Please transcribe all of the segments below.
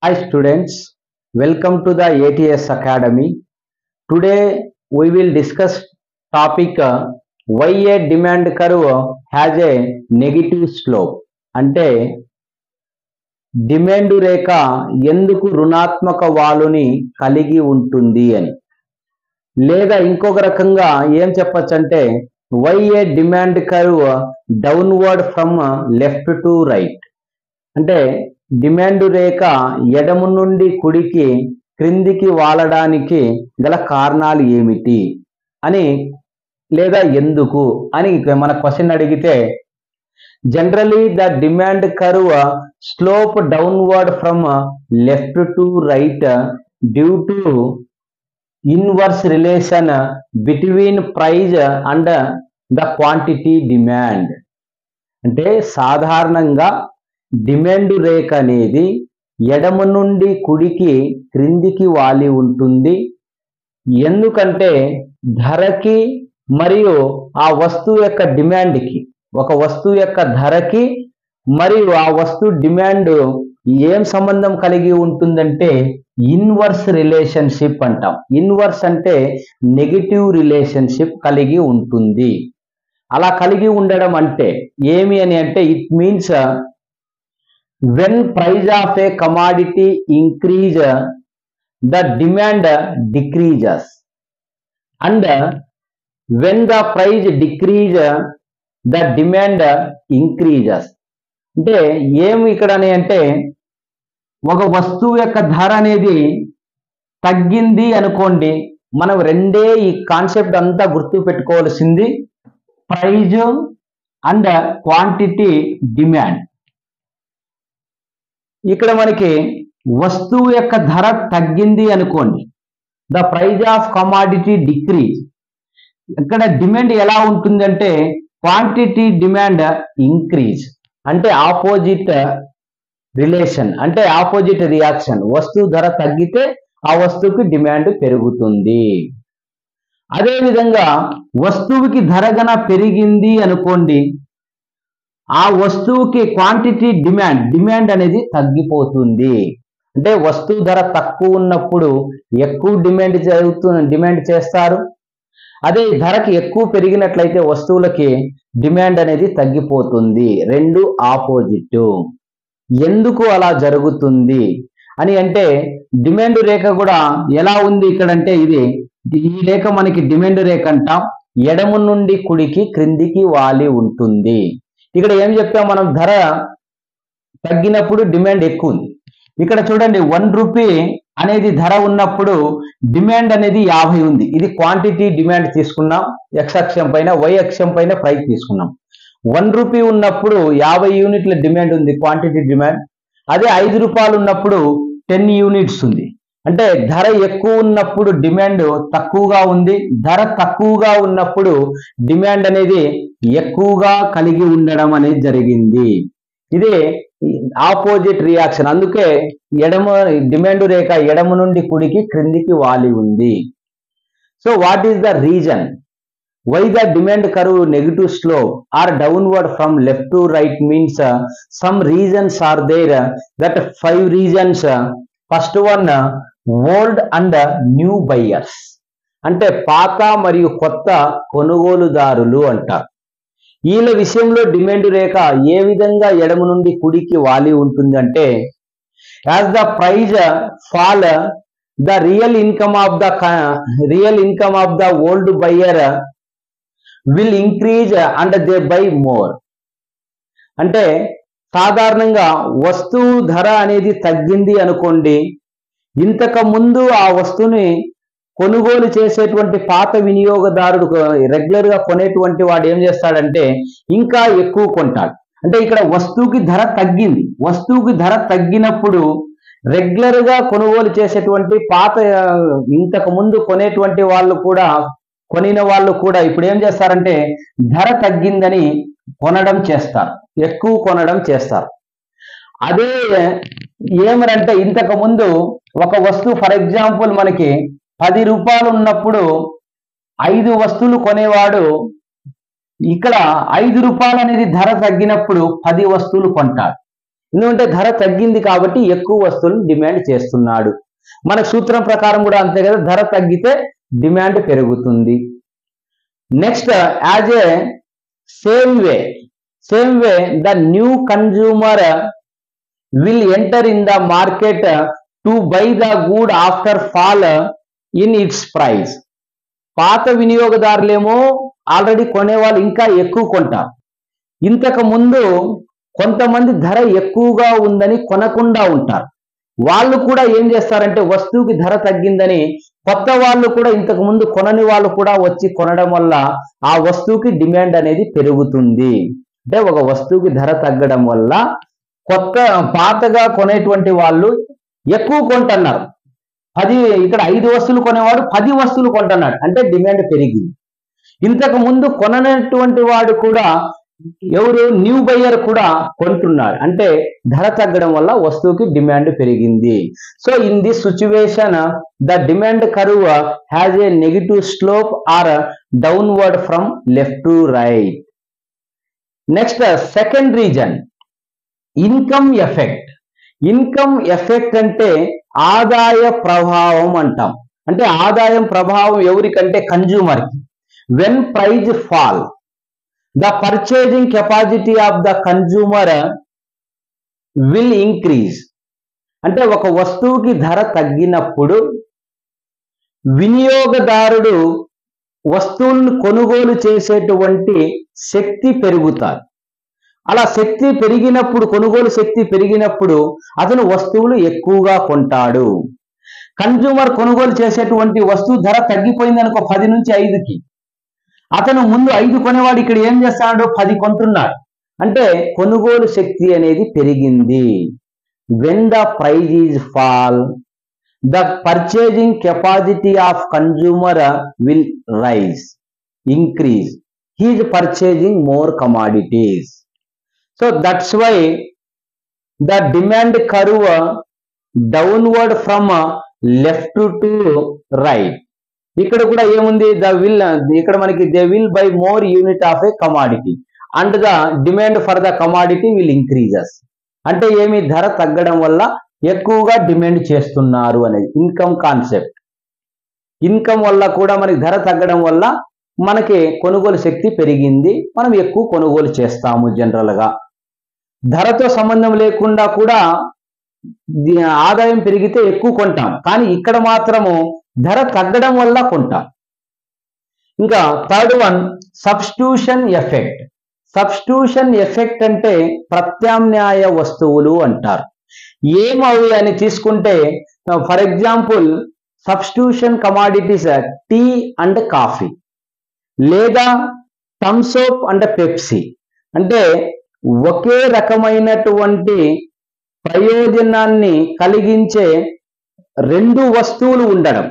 Hi students, welcome to the ATS Academy. Today we will discuss topic why a demand curve has a negative slope. అంటే డిమాండ్ రేఖ ఎందుకు రుణాత్మక వాలుని కలిగి ఉంటుంది అని, లేదా ఇంకొక రకంగా ఏం చెప్పొచ్చంటే why a demand curve downward from left to right. అంటే డిమాండ్ రేఖ ఎడమ నుండి కుడికి క్రిందికి వాలడానికి గల కారణాలు ఏమిటి అని, లేదా ఎందుకు అని మన క్వశ్చన్ అడిగితే, generally the demand curve slope downward from left to right due to inverse relation between price and the quantity demand. అంటే సాధారణంగా డిమాండ్ రేఖ అనేది ఎడమ నుండి కుడికి క్రిందికి వాలి ఉంటుంది. ఎందుకంటే ధరకి మరియు ఆ వస్తువు యొక్క డిమాండ్కి, ఒక వస్తువు యొక్క ధరకి మరియు ఆ వస్తువు డిమాండ్ ఏం సంబంధం కలిగి ఉంటుందంటే ఇన్వర్స్ రిలేషన్షిప్ అంటాం. ఇన్వర్స్ అంటే నెగటివ్ రిలేషన్షిప్ కలిగి ఉంటుంది. అలా కలిగి ఉండడం అంటే ఏమి అని అంటే, it means when price of a commodity increase, the demand decreases, and when the price decrease, the demand increases. అంటే ఏమి ఇక్కడ అంటే, ఒక వస్తువు యొక్క ధర అనేది తగ్గింది అనుకోండి, మనం రెండే ఈ కాన్సెప్ట్ అంతా గుర్తు పెట్టుకోవాల్సింది, ప్రైజ్ అండ్ క్వాంటిటీ డిమాండ్. ఇక్కడ మనకి వస్తువు యొక్క ధర తగ్గింది అనుకోండి, the price of commodity decrease. ఇక్కడ డిమాండ్ ఎలా ఉంటుందంటే క్వాంటిటీ డిమాండ్ ఇంక్రీజ్. అంటే ఆపోజిట్ రిలేషన్, అంటే ఆపోజిట్ రియాక్షన్. వస్తువు ధర తగ్గితే ఆ వస్తువుకి డిమాండ్ పెరుగుతుంది. అదేవిధంగా వస్తువుకి ధర గన పెరిగింది అనుకోండి, ఆ వస్తువుకి క్వాంటిటీ డిమాండ్ అనేది తగ్గిపోతుంది. అంటే వస్తువు ధర తక్కువ ఉన్నప్పుడు ఎక్కువ డిమాండ్ చేస్తారు. అదే ధరకి ఎక్కువ పెరిగినట్లయితే వస్తువులకి డిమాండ్ అనేది తగ్గిపోతుంది. రెండు ఆపోజిట్. ఎందుకు అలా జరుగుతుంది అని అంటే, డిమాండ్ రేఖ కూడా ఎలా ఉంది ఇక్కడ అంటే, ఈ రేఖ మనకి డిమాండ్ రేఖ అంటాం. ఎడమ నుండి కుడికి క్రిందికి వాలి ఉంటుంది. ఇక్కడ ఏం చెప్పాం మనం, ధర తగ్గినప్పుడు డిమాండ్ ఎక్కువ ఉంది. ఇక్కడ చూడండి, 1 రూపీ అనేది ధర ఉన్నప్పుడు డిమాండ్ అనేది 50 ఉంది. ఇది క్వాంటిటీ డిమాండ్ తీసుకున్నాం, ఎక్స్ అక్షం పైన, వై అక్షం పైన ప్రైస్ తీసుకున్నాం. 1 రూపీ ఉన్నప్పుడు 50 యూనిట్ల డిమాండ్ ఉంది, క్వాంటిటీ డిమాండ్. అదే 5 రూపాయలు ఉన్నప్పుడు 10 యూనిట్స్ ఉంది. అంటే ధర ఎక్కువ ఉన్నప్పుడు డిమాండ్ తక్కువగా ఉంది, ధర తక్కువగా ఉన్నప్పుడు డిమాండ్ అనేది ఎక్కువగా కలిగి ఉండడం అనేది జరిగింది. ఇదే ఆపోజిట్ రియాక్షన్. అందుకే డిమాండ్ రేఖ ఎడమ నుండి కుడికి క్రిందికి వాలి ఉంది. So what is the reason why the demand curve negative slope or downward from left to right means some reasons are there, that 5 reasons. First one, old and new buyers. అంటే పాత మరియు కొత్త కొనుగోలుదారులు అంటారు. వీళ్ళ విషయంలో డిమాండ్ రేఖ ఏ విధంగా ఎడమ నుండి కుడికి వాలి ఉంటుందంటే, as the price fall, the real income of the old buyer will increase and they buy more. అంటే సాధారణంగా వస్తువు ధర అనేది తగ్గింది అనుకోండి, ఇంతకు ముందు ఆ వస్తువుని కొనుగోలు చేసేటువంటి పాత వినియోగదారుడు, రెగ్యులర్ గా కొనేటువంటి వాడు ఏం చేస్తాడంటే ఇంకా ఎక్కువ కొంటాడు. అంటే ఇక్కడ వస్తువుకి ధర తగ్గింది. వస్తువుకి ధర తగ్గినప్పుడు రెగ్యులర్ గా కొనుగోలు చేసేటువంటి పాత, ఇంతకు ముందు కొనేటువంటి వాళ్ళు కూడా, కొనిన వాళ్ళు కూడా ఇప్పుడు ఏం చేస్తారంటే ధర తగ్గిందని కొనడం చేస్తారు, ఎక్కువ కొనడం చేస్తారు. అదే ఏమనంటే, ఇంతకు ముందు ఒక వస్తువు, ఫర్ ఎగ్జాంపుల్ మనకి 10 రూపాయలు ఉన్నప్పుడు 5 వస్తువులు కొనేవాడు ఇక్కడ 5 రూపాయలు అనేది ధర తగ్గినప్పుడు 10 వస్తువులు కొంటాడు. ఎందుకంటే ధర తగ్గింది కాబట్టి ఎక్కువ వస్తువులను డిమాండ్ చేస్తున్నాడు. మన సూత్రం ప్రకారం కూడా అంతే కదా, ధర తగ్గితే డిమాండ్ పెరుగుతుంది. Next, as a same way the new consumer will enter in the market to buy the good after fall in it's price. పాత వినియోగదారులేమో ఆల్రెడీ కొనేవాళ్ళు ఇంకా ఎక్కువ కొంటారు. ఇంతకు ముందు కొంతమంది ధర ఎక్కువగా ఉందని కొనకుండా ఉంటారు. వాళ్ళు కూడా ఏం చేస్తారంటే వస్తువుకి ధర తగ్గిందని కొత్త వాళ్ళు కూడా ఇంతకు ముందు కొనని వాళ్ళు కూడా వచ్చి కొనడం వల్ల ఆ వస్తువుకి డిమాండ్ అనేది పెరుగుతుంది. అంటే ఒక వస్తువుకి ధర తగ్గడం వల్ల పాతగా కొనేటువంటి వాళ్ళు ఎక్కువ కొంటున్నారు. 10 ఇక్కడ 5 వస్తువులు కొనేవాడు 10 వస్తువులు కొంటున్నాడు, అంటే డిమాండ్ పెరిగింది. ఇంతకు ముందు కొననటువంటి వాడు కూడా ఎవరు న్యూ బయ్యర్ కూడా కొంటున్నాడు, అంటే ధర తగ్గడం వల్ల వస్తువుకి డిమాండ్ పెరిగింది. So in this situation the demand curve has a negative slope or downward from left to right. Next, second reason income effect. Income effect అంటే ఆదాయ ప్రభావం అంటాం. అంటే ఆదాయం ప్రభావం ఎవరికంటే కన్జ్యూమర్కి. When price fall the purchasing capacity of the consumer will increase. అంటే ఒక వస్తువుకి ధర తగ్గినప్పుడు వినియోగదారుడు వస్తువులను కొనుగోలు చేసేటువంటి శక్తి పెరుగుతారు. అలా శక్తి పెరిగినప్పుడు, కొనుగోలు శక్తి పెరిగినప్పుడు అతను వస్తువులు ఎక్కువగా కొంటాడు. కన్జ్యూమర్ కొనుగోలు చేసేటువంటి వస్తువు ధర తగ్గిపోయింది అనుకో 10 నుంచి 5కి, అతను ముందు 5 కొనేవాడు ఇక్కడ ఏం చేస్తాడు 10 కొంటున్నాడు, అంటే కొనుగోలు శక్తి అనేది పెరిగింది. When the price is fall the purchasing capacity of consumer will increase. He is purchasing more commodities. So that's why the demand curve downward from left to right. ఇక్కడ కూడా ఏముంది, ఇక్కడ మనకి they will buy more unit of a commodity and the demand for the commodity will increases. అంటే ఏమి, ధర తగ్గడం వల్ల ఎక్కువగా డిమాండ్ చేస్తున్నారు అనేది ఇన్కమ్ కాన్సెప్ట్. ఇన్కమ్ వల్ల కూడా మనకి ధర తగ్గడం వల్ల మనకి కొనుగోలు శక్తి పెరిగింది, మనం ఎక్కువ కొనుగోలు చేస్తాము. జనరల్గా ధరతో సంబంధం లేకుండా కూడా ఆదాయం పెరిగితే ఎక్కువ కొంటాం, కానీ ఇక్కడ మాత్రము ధర తగ్గడం వల్ల కొంటాం. ఇంకా third one substitution effect. Substitution effect అంటే ప్రత్యామ్నాయ వస్తువులు అంటారు. ఏమవి అని తీసుకుంటే for example substitution commodities tea and coffee, లేదా థమ్సప్ అండ్ పెప్సీ. అంటే ఒకే రకమైనటువంటి ప్రయోజనాన్ని కలిగించే 2 వస్తువులు ఉండడం,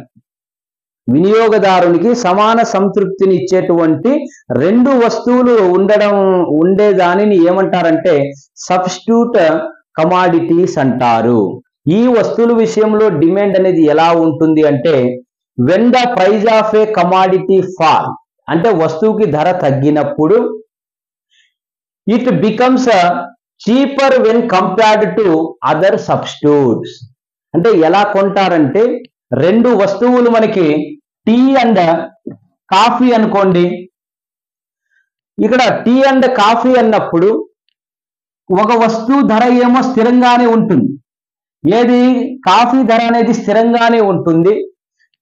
వినియోగదారునికి సమాన సంతృప్తిని ఇచ్చేటువంటి 2 వస్తువులు ఉండే దానిని ఏమంటారంటే సబ్స్టిట్యూట్ కమాడిటీస్ అంటారు. ఈ వస్తువుల విషయంలో డిమాండ్ అనేది ఎలా ఉంటుంది అంటే when the price of a commodity fall, అంటే వస్తువుకి ధర తగ్గినప్పుడు it becomes cheaper when compared to other substitutes. అంటే ఎలా కొంటారంటే 2 వస్తువులు మనకి టీ అండ్ కాఫీ అనుకోండి. ఇక్కడ టీ అండ్ కాఫీ అన్నప్పుడు ఒక వస్తువు ధర ఏమో స్థిరంగానే ఉంటుంది, ఏది కాఫీ ధర అనేది స్థిరంగానే ఉంటుంది,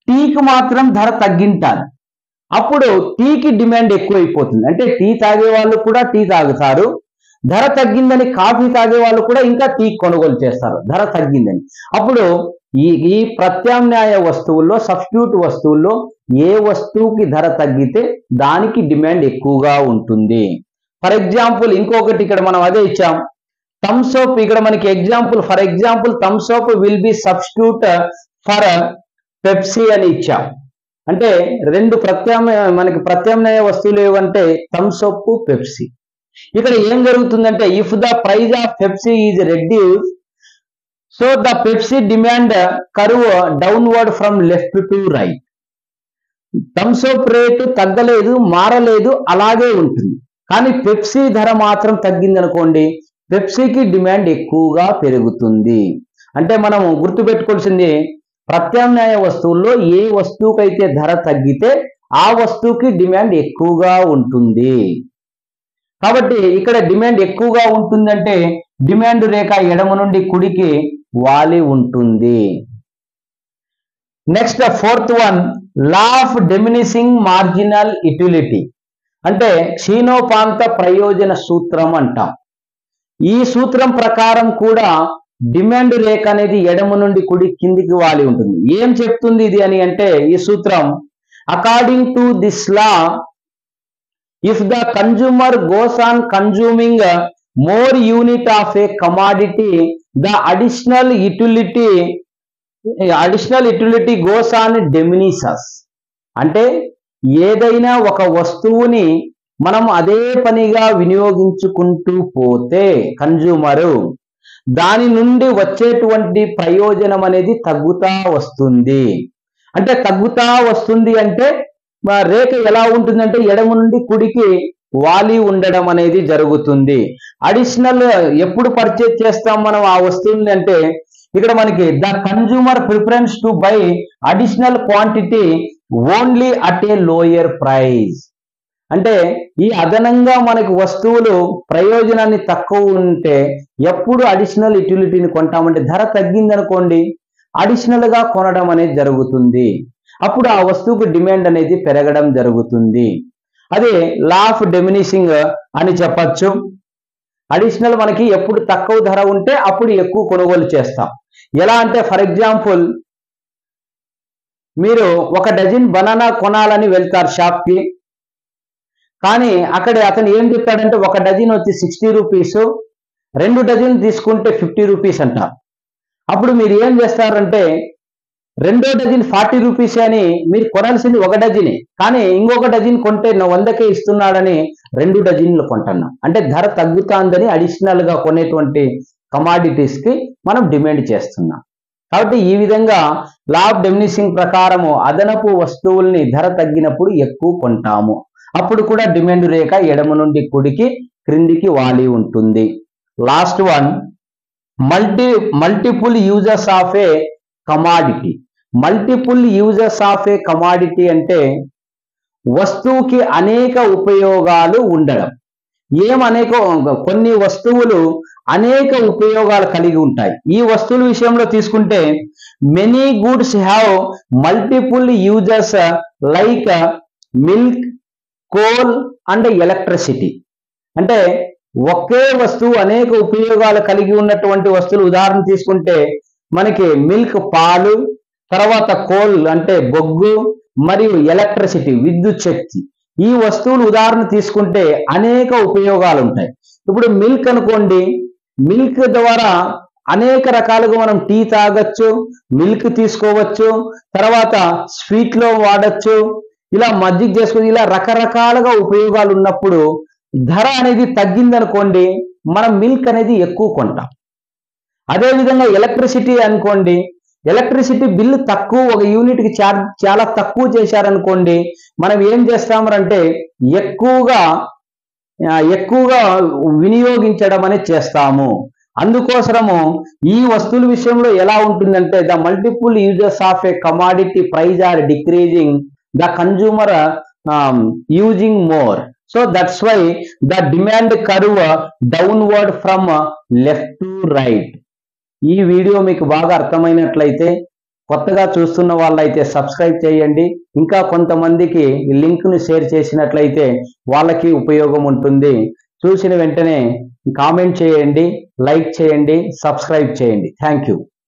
టీకి మాత్రం ధర తగ్గింటారు. అప్పుడు టీకి డిమాండ్ ఎక్కువైపోతుంది. అంటే టీ తాగే వాళ్ళు కూడా టీ తాగుతారు, ధర తగ్గిందని కాఫీ తాగే వాళ్ళు కూడా ఇంకా టీ కొనుగోలు చేస్తారు ధర తగ్గిందని. అప్పుడు ఈ ప్రత్యామ్నాయ వస్తువుల్లో, సబ్స్టిట్యూట్ వస్తువుల్లో ఏ వస్తువుకి ధర తగ్గితే దానికి డిమాండ్ ఎక్కువగా ఉంటుంది. ఫర్ ఎగ్జాంపుల్ ఇంకొకటి ఇక్కడ మనం అదే ఇచ్చాం, థమ్సప్. ఇక్కడ మనకి example, for example Thums Up will be substitute for Pepsi అని ఇచ్చాం. అంటే 2 ప్రత్యామ్నాయ వస్తువులు ఏవంటే థమ్సప్, పెప్సీ. ఇక్కడ ఏం జరుగుతుందంటే if the price of Pepsi is reduce so the Pepsi demand curve downward from left to right. Thums Up rate తగ్గలేదు, మారలేదు, అలాగే ఉంటుంది. కానీ పెప్సీ ధర మాత్రం తగ్గింది అనుకోండి, పెప్సీకి డిమాండ్ ఎక్కువగా పెరుగుతుంది. అంటే మనం గుర్తుపెట్టుకోవాల్సింది, ప్రత్యామ్నాయ వస్తువుల్లో ఏ వస్తువుకైతే ధర తగ్గితే ఆ వస్తువుకి డిమాండ్ ఎక్కువగా ఉంటుంది. కాబట్టి ఇక్కడ డిమాండ్ ఎక్కువగా ఉంటుందంటే డిమాండ్ రేఖ ఎడమ నుండి కుడికి వాలి ఉంటుంది. Next fourth one, law of diminishing marginal utility అంటే క్షీణోపాంత ప్రయోజన సూత్రం అంటాం. ఈ సూత్రం ప్రకారం కూడా డిమాండ్ రేఖ అనేది ఎడమ నుండి కుడి కిందికి వాలి ఉంటుంది. ఏం చెప్తుంది ఇది అని అంటే, ఈ సూత్రం according to this law, if the consumer goes on consuming more unit of a commodity, the additional utility goes on diminishes. అంటే ఏదైనా ఒక వస్తువుని మనం అదే పనిగా వినియోగించుకుంటూ పోతే కన్జ్యూమరు, దాని నుండి వచ్చేటువంటి ప్రయోజనం అనేది తగ్గుతా వస్తుంది. అంటే తగ్గుతా వస్తుంది అంటే రేఖ ఎలా ఉంటుందంటే ఎడమ నుండి కుడికి వాలి ఉండడం అనేది జరుగుతుంది. అడిషనల్ ఎప్పుడు పర్చేజ్ చేస్తాం మనం ఆ వస్తువుని అంటే, ఇక్కడ మనకి the consumer preference to buy additional quantity only at a lower price. అంటే ఈ అదనంగా మనకి వస్తువులు ప్రయోజనాన్ని తక్కువ ఉంటే ఎప్పుడు అడిషనల్ యుటిలిటీని కొంటామంటే, ధర తగ్గిందనుకోండి అడిషనల్ గా కొనడం అనేది జరుగుతుంది. అప్పుడు ఆ వస్తువుకు డిమాండ్ అనేది పెరగడం జరుగుతుంది. అదే లా ఆఫ్ డిమినిషింగ్ అని చెప్పచ్చు. అడిషనల్ మనకి ఎప్పుడు తక్కువ ధర ఉంటే అప్పుడు ఎక్కువ కొనుగోలు చేస్తాం. ఎలా అంటే, ఫర్ ఎగ్జాంపుల్, మీరు ఒక డజన్ బనానా కొనాలని వెళ్తారు షాప్కి. కానీ అక్కడ అతను ఏం చెప్తాడంటే, ఒక డజన్ వచ్చి 60 రూపీస్, 2 డజన్ తీసుకుంటే 50 రూపీస్ అంటారు. అప్పుడు మీరు ఏం చేస్తారంటే, 2వ డజన్ 40 రూపీస్ అని మీరు కొనాల్సింది ఒక డజనే, కానీ ఇంకొక డజన్ కొంటే 100కే ఇస్తున్నాడని 2 డజన్లు కొంటున్నాం. అంటే ధర తగ్గుతుందని అడిషనల్ గా కొనేటువంటి కమాడిటీస్ కి మనం డిమాండ్ చేస్తున్నాం. కాబట్టి ఈ విధంగా లా ఆఫ్ డిమినిషింగ్ ప్రకారము అదనపు వస్తువుల్ని ధర తగ్గినప్పుడు ఎక్కువ కొంటాము. అప్పుడు కూడా డిమాండ్ రేఖ ఎడమ నుండి కుడికి క్రిందికి వాలి ఉంటుంది. Last one, multiple uses of a commodity. Multiple uses of a commodity అంటే వస్తువుకి అనేక ఉపయోగాలు ఉండడం. కొన్ని వస్తువులు అనేక ఉపయోగాలు కలిగి ఉంటాయి. ఈ వస్తువుల విషయంలో తీసుకుంటే, many goods have multiple uses like milk, coal and electricity. అంటే ఒకే వస్తువు అనేక ఉపయోగాలు కలిగి ఉన్నటువంటి వస్తువులు ఉదాహరణ తీసుకుంటే, మనకి మిల్క్ పాలు, తర్వాత కోల్ అంటే బొగ్గు, మరియు ఎలక్ట్రిసిటీ విద్యుత్ శక్తి. ఈ వస్తువులు ఉదాహరణ తీసుకుంటే అనేక ఉపయోగాలు ఉంటాయి. ఇప్పుడు మిల్క్ అనుకోండి, మిల్క్ ద్వారా అనేక రకాలుగా మనం టీ తాగొచ్చు, మిల్క్ తీసుకోవచ్చు, తర్వాత స్వీట్ లో వాడచ్చు, ఇలా మజ్జిగ చేసుకోవచ్చు. ఇలా రకరకాలుగా ఉపయోగాలు ఉన్నప్పుడు ధర అనేది తగ్గిందనుకోండి మనం మిల్క్ అనేది ఎక్కువ కొంటాం. అదేవిధంగా ఎలక్ట్రిసిటీ అనుకోండి, ఎలక్ట్రిసిటీ బిల్లు తక్కువ, ఒక యూనిట్ కి చాలా తక్కువ చేశారనుకోండి, మనం ఏం చేస్తామంటే ఎక్కువగా వినియోగించడం అనేది చేస్తాము. అందుకోసము ఈ వస్తువుల విషయంలో ఎలా ఉంటుందంటే, the multiple uses of a commodity price are decreasing, the consumer using more. So that's why the demand curve downward from left to right. ఈ వీడియో మీకు బాగా అర్థమైనట్లయితే, కొత్తగా చూస్తున్న వాళ్ళైతే సబ్స్క్రైబ్ చేయండి. ఇంకా కొంతమందికి లింక్ను షేర్ చేసినట్లయితే వాళ్ళకి ఉపయోగం ఉంటుంది. చూసిన వెంటనే కామెంట్ చేయండి, లైక్ చేయండి, సబ్స్క్రైబ్ చేయండి. Thank you.